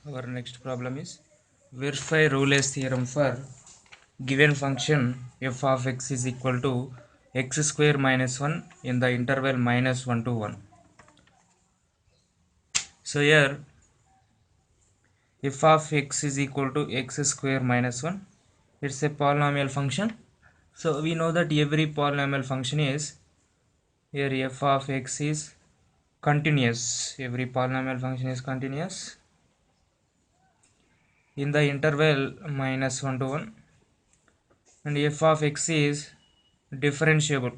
Our next problem is verify Rolle's theorem for given function f of x is equal to x square minus 1 in the interval minus 1 to 1. So here f of x is equal to x square minus 1. It's a polynomial function. So we know that every polynomial function is here f of x is continuous. Every polynomial function is continuous in the interval minus 1 to 1, and f of x is differentiable.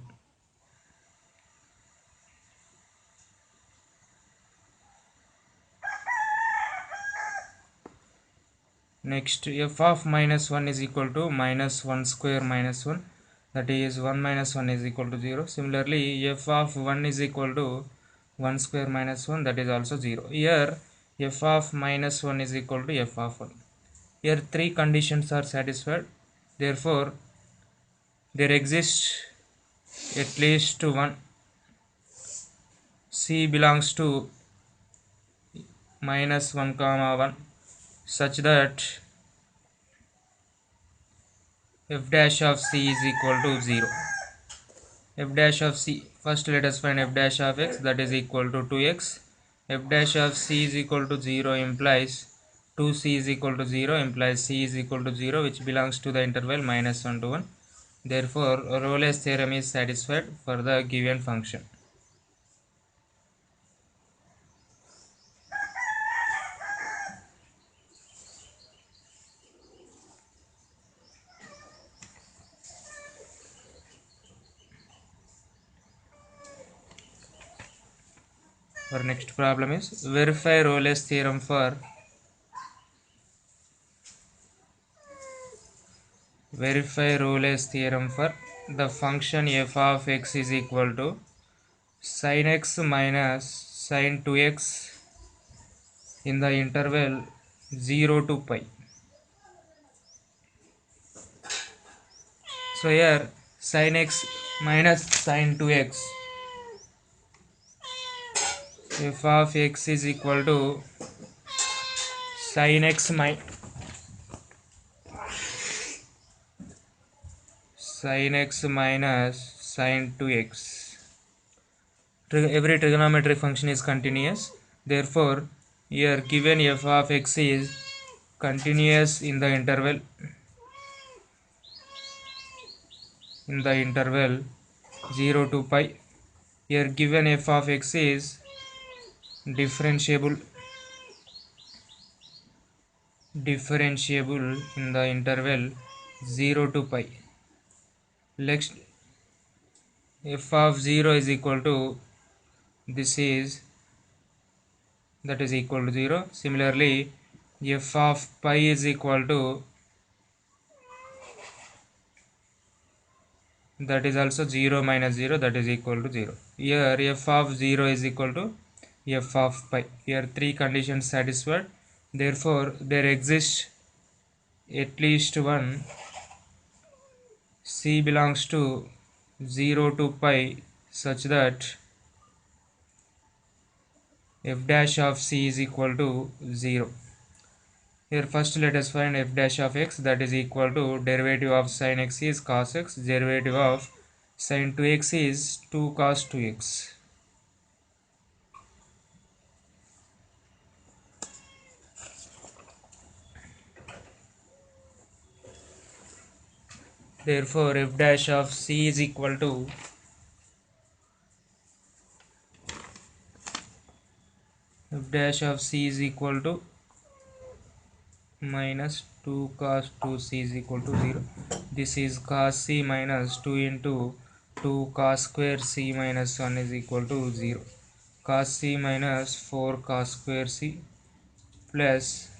Next, f of minus 1 is equal to minus 1 square minus 1, that is 1 minus 1 is equal to 0. Similarly, f of 1 is equal to 1 square minus 1, that is also 0. Here f of minus 1 is equal to f of 1. Here three conditions are satisfied. Therefore, there exists at least one c belongs to minus 1 comma 1 such that f dash of c is equal to 0. F dash of c, first let us find f dash of x, that is equal to 2x. F dash of c is equal to 0 implies 2c is equal to 0 implies c is equal to 0, which belongs to the interval minus 1 to 1. Therefore, Rolle's theorem is satisfied for the given function. Our next problem is verify Rolle's theorem for the function f of x is equal to sin x minus sin 2x in the interval 0 to pi. So here sin x minus sin 2x, f of x is equal to sin x minus sin 2x. Every trigonometric function is continuous. Therefore, here given f of x is continuous in the interval 0 to pi. Here given f of x is differentiable in the interval 0 to pi. Next, f of 0 is equal to this is, that is equal to 0. Similarly, f of pi is equal to, that is also 0 minus 0, that is equal to 0. Here f of 0 is equal to f of pi. Here three conditions satisfied. Therefore, there exists at least one c belongs to 0 to pi such that f dash of c is equal to 0. Here first let us find f dash of x, that is equal to derivative of sin x is cos x, derivative of sin 2x is 2 cos 2x. Therefore, f dash of c is equal to minus 2 cos 2c is equal to 0. This is cos c minus 2 into 2 cos square c minus 1 is equal to 0. Cos c minus 4 cos square c plus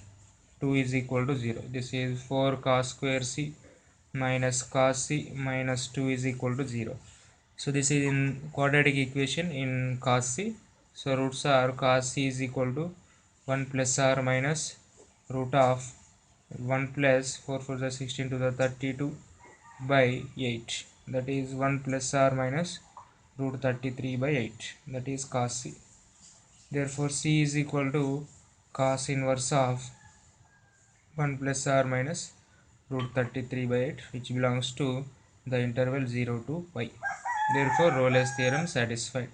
2 is equal to 0. This is 4 cos square c minus cos c minus 2 is equal to 0. So this is in quadratic equation in cos c. So roots are cos c is equal to 1 plus r minus root of 1 plus 4 for the 16 to the 32 by 8, that is 1 plus r minus root 33 by 8, that is cos c. Therefore, c is equal to cos inverse of 1 plus r minus root 33 by 8, which belongs to the interval 0 to pi. Therefore, Rolle's theorem satisfied.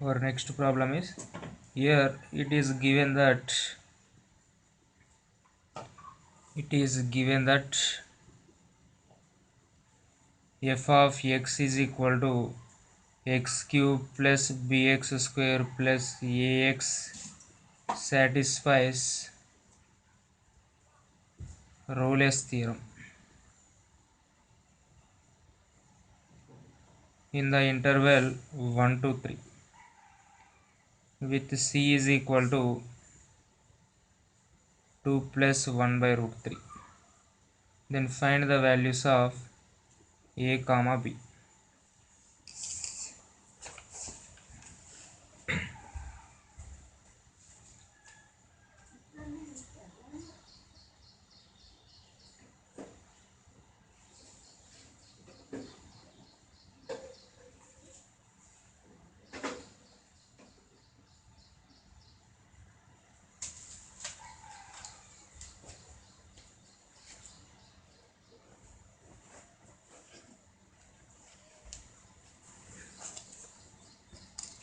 Our next problem is, here it is given that f of x is equal to x cube plus bx square plus ax satisfies Rolle's theorem in the interval 1 to 3 with c is equal to 2 plus 1 by root 3. Then find the values of a comma b.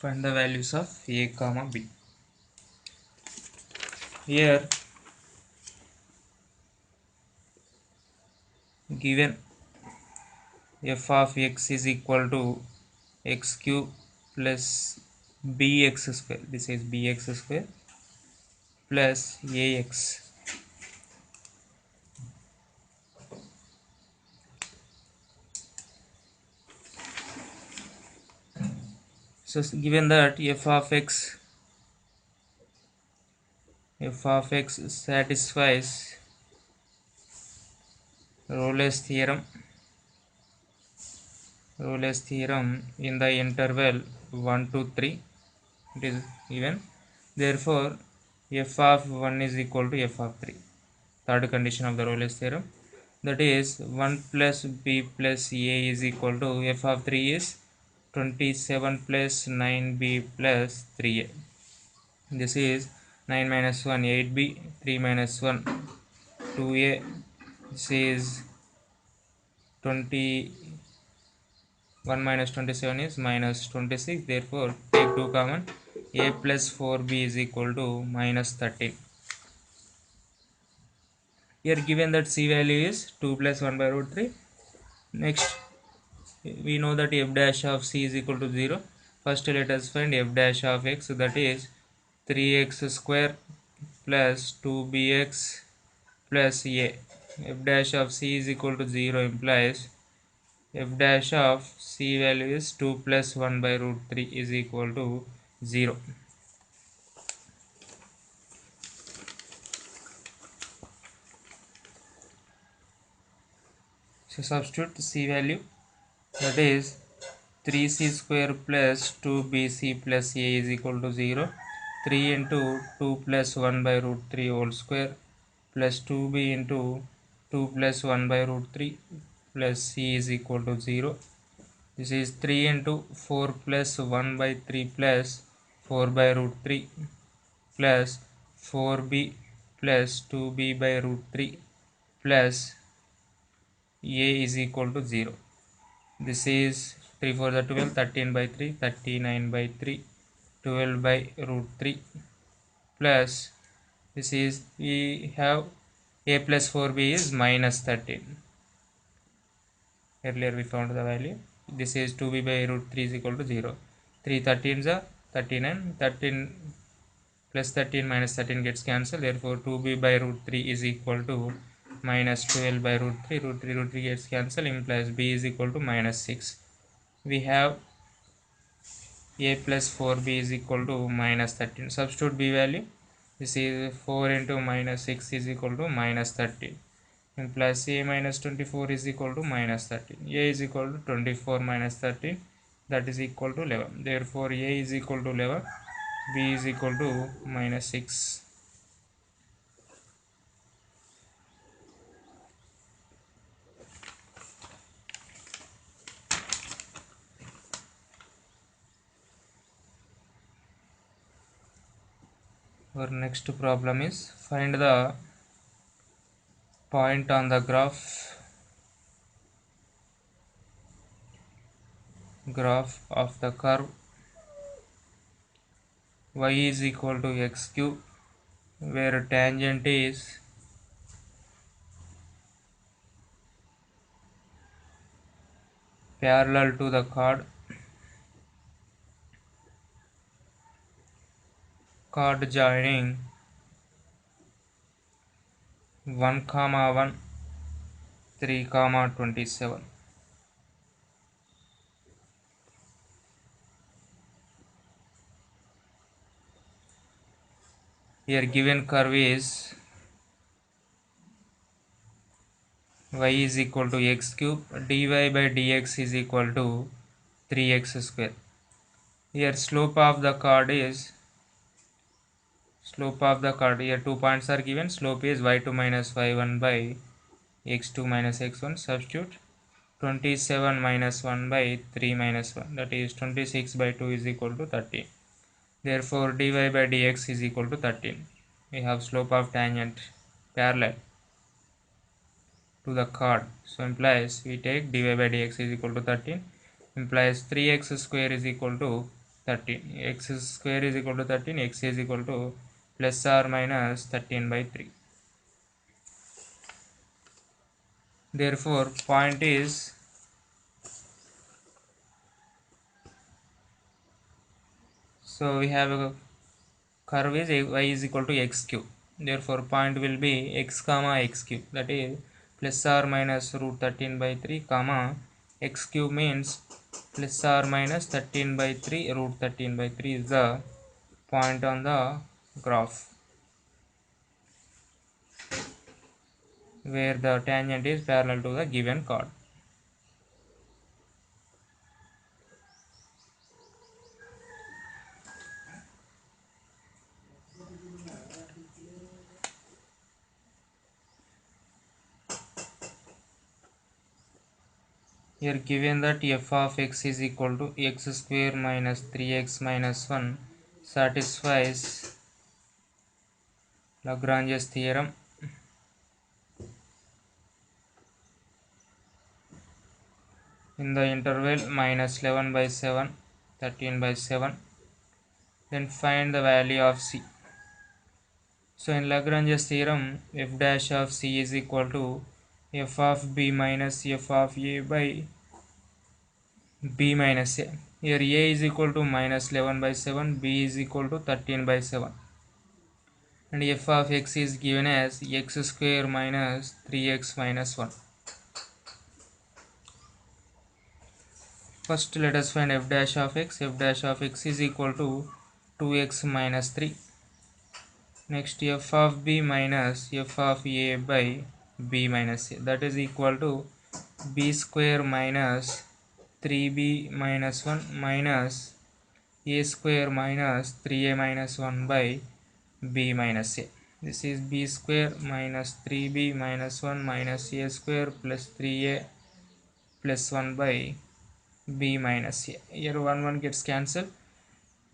Find the values of a comma b. Here given f of x is equal to x cube plus bx square, this is bx square plus ax. So given that f of x satisfies Rolle's theorem in the interval 1 to 3, it is given. Therefore, f of 1 is equal to f of 3. Third condition of the Rolle's theorem, that is 1 plus b plus a is equal to f of 3 is 27 plus 9b plus 3a. This is 9 minus 1 8b, 3 minus 1 2a. This is 21 minus 27 is minus 26. Therefore, take 2 common. A plus 4b is equal to minus 13. Here given that c value is 2 plus 1 by root 3. Next, we know that f dash of c is equal to 0. First, let us find f dash of x, that is 3x square plus 2bx plus a. F dash of c is equal to 0 implies f dash of c value is 2 plus 1 by root 3 is equal to 0. So substitute c value, that is 3c square plus 2bc plus a is equal to 0. 3 into 2 plus 1 by root 3 whole square plus 2b into 2 plus 1 by root 3 plus c is equal to 0. This is 3 into 4 plus 1 by 3 plus 4 by root 3 plus 4b plus 2b by root 3 plus a is equal to 0. This is 3 for the 12, 13 by 3, 39 by 3, 12 by root 3 plus, this is, we have a plus 4b is minus 13. Earlier we found the value. This is 2b by root 3 is equal to 0. 3 13s are 39. 13 plus 13 minus 13 gets cancelled. Therefore, 2b by root 3 is equal to minus 12 by root 3. Root 3 gets cancelled, implies b is equal to minus 6. We have a plus 4b is equal to minus 13. Substitute b value. This is 4 into minus 6 is equal to minus 13. Implies a minus 24 is equal to minus 13. A is equal to 24 minus 13, that is equal to 11. Therefore, a is equal to 11. b is equal to minus 6. Our next problem is find the point on the graph of the curve y is equal to x cube, where tangent is parallel to the chord joining 1 comma 1 3 comma 27. Here given curve is y is equal to x cube, dy by dx is equal to 3x square. Here slope of the chord here 2 points are given. Slope is y2 minus y1 by x2 minus x1. Substitute 27 minus 1 by 3 minus 1, that is 26 by 2 is equal to 13. Therefore dy by dx is equal to 13. We have slope of tangent parallel to the chord, so implies we take dy by dx is equal to 13, implies 3x square is equal to 13. X square is equal to 13, x is equal to plus or minus 13 by 3. Therefore point is so we have a curve is y is equal to x cube. Therefore point will be x comma x cube, that is plus or minus root 13 by 3 comma x cube means plus or minus 13 by 3 root 13 by 3 is the point on the graph where the tangent is parallel to the given chord. Here given that f of x is equal to x square minus 3x minus 1 satisfies Lagrange's theorem. In the interval minus 11 by 7, 13 by 7, then find the value of c. So in Lagrange's theorem, f dash of c is equal to f of b minus f of a by b minus a. Here a is equal to minus 11 by 7, b is equal to 13 by 7. And f of x is given as x square minus 3x minus 1. First let us find f dash of x. F dash of x is equal to 2x minus 3. Next f of b minus f of a by b minus a, that is equal to b square minus 3b minus 1 minus a square minus 3a minus 1 by b minus a. This is b square minus 3b minus 1 minus a square plus 3a plus 1 by b minus a. Here 1 gets cancelled.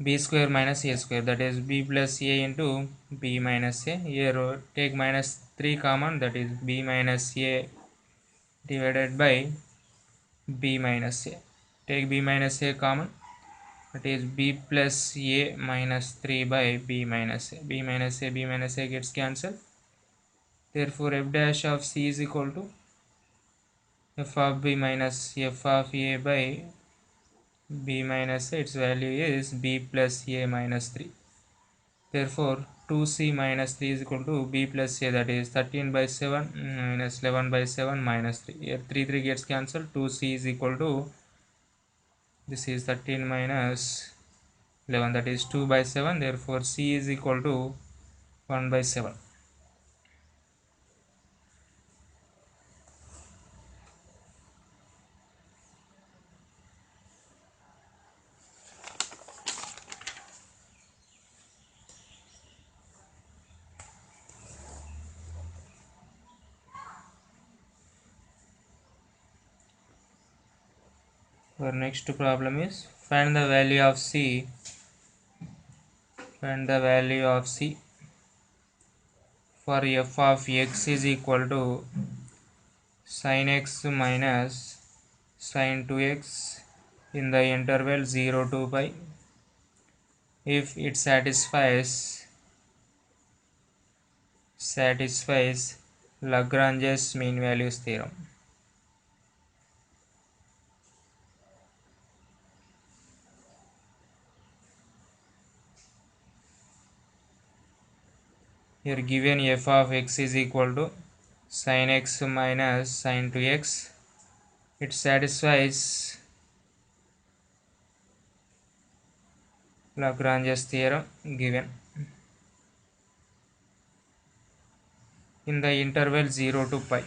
B square minus a square, that is b plus a into b minus a. Here take minus 3 common, that is b minus a divided by b minus a. Take b minus a common, that is b plus a minus 3 by b minus a. B minus a gets cancelled. Therefore f dash of c is equal to f of b minus f of a by b minus a. Its value is b plus a minus 3. Therefore 2c minus 3 is equal to b plus a, that is 13 by 7 minus 11 by 7 minus 3. Here 3 gets cancelled. 2c is equal to, this is 13 minus 11, that is 2 by 7. Therefore c is equal to 1 by 7. Our next problem is find the value of c. Find the value of c for f of x is equal to sin x minus sin 2x in the interval 0 to pi if it satisfies Lagrange's mean values theorem. Here given f of x is equal to sin x minus sin 2x. It satisfies Lagrange's theorem given in the interval 0 to pi.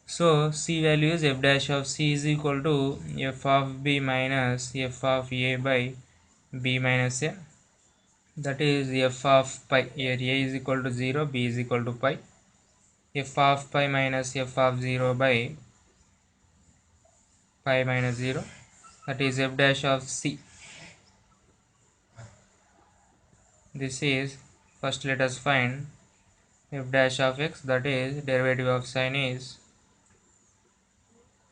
So c value is f dash of c is equal to f of b minus f of a by b minus a. That is f of pi. Here a is equal to 0, b is equal to pi. F of pi minus f of 0 by pi minus 0. That is f dash of c. This is, first let us find f dash of x, that is derivative of sin is,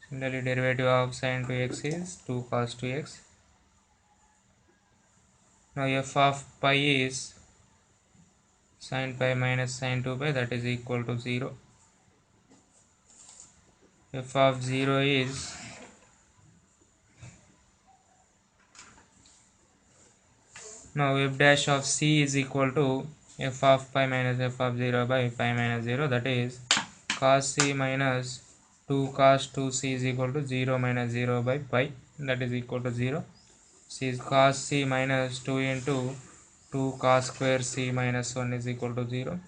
similarly derivative of sin 2x is 2 cos 2x. Now f of pi is sin pi minus sin 2 pi, that is equal to 0. F of 0 is now f dash of c is equal to f of pi minus f of 0 by pi minus 0, that is cos c minus 2 cos 2c is equal to 0 minus 0 by pi, that is equal to 0. C is cos c minus 2 into 2 cos square c minus 1 is equal to 0.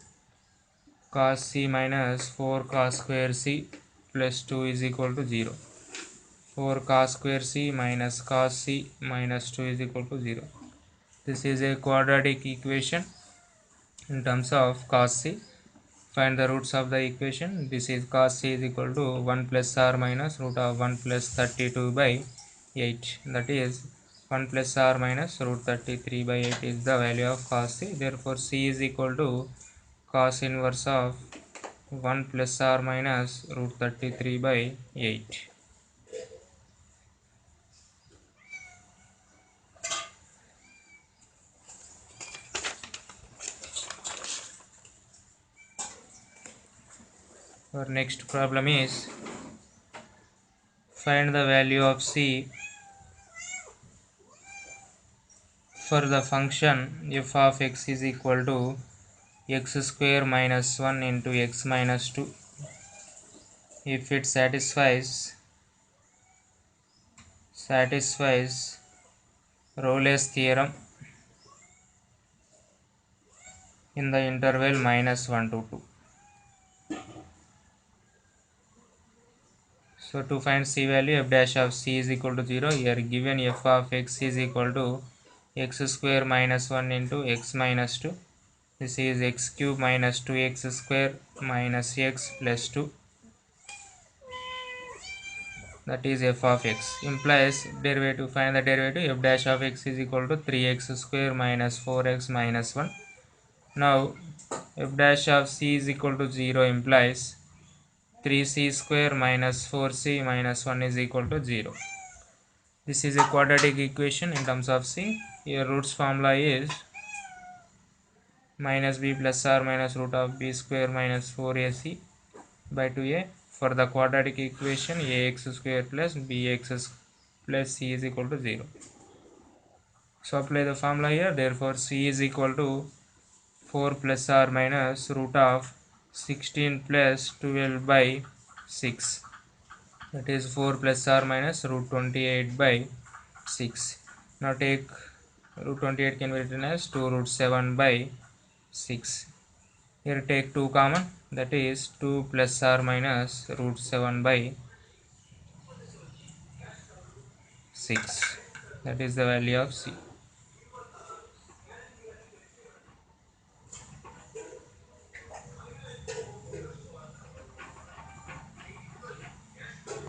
Cos c minus 4 cos square c plus 2 is equal to 0. 4 cos square c minus cos c minus 2 is equal to 0. This is a quadratic equation in terms of cos c. Find the roots of the equation. This is cos c is equal to 1 plus r minus root of 1 plus 32 by 8. That is 1 plus r minus root 33 by 8 is the value of cos c. Therefore, c is equal to cos inverse of 1 plus r minus root 33 by 8. Our next problem is find the value of c for the function f of x is equal to x square minus 1 into x minus 2 if it satisfies Rolle's theorem in the interval minus 1 to 2. So to find c value, f dash of c is equal to 0. Here given f of x is equal to x square minus 1 into x minus 2. This is x cube minus 2x square minus x plus 2. That is f of x. Implies derivative, find the derivative, f dash of x is equal to 3x square minus 4x minus 1. Now f dash of c is equal to 0 implies 3c square minus 4c minus 1 is equal to 0. This is a quadratic equation in terms of c. Here roots formula is minus b plus r minus root of b square minus 4ac by 2a. For the quadratic equation, ax square plus bx plus c is equal to 0. So apply the formula here. Therefore, c is equal to 4 plus r minus root of 16 plus 12 by 6. That is 4 plus r minus root 28 by 6. Now take root 28 can be written as 2 root 7 by 6. Here take 2 common, that is 2 plus r minus root 7 by 6. That is the value of c.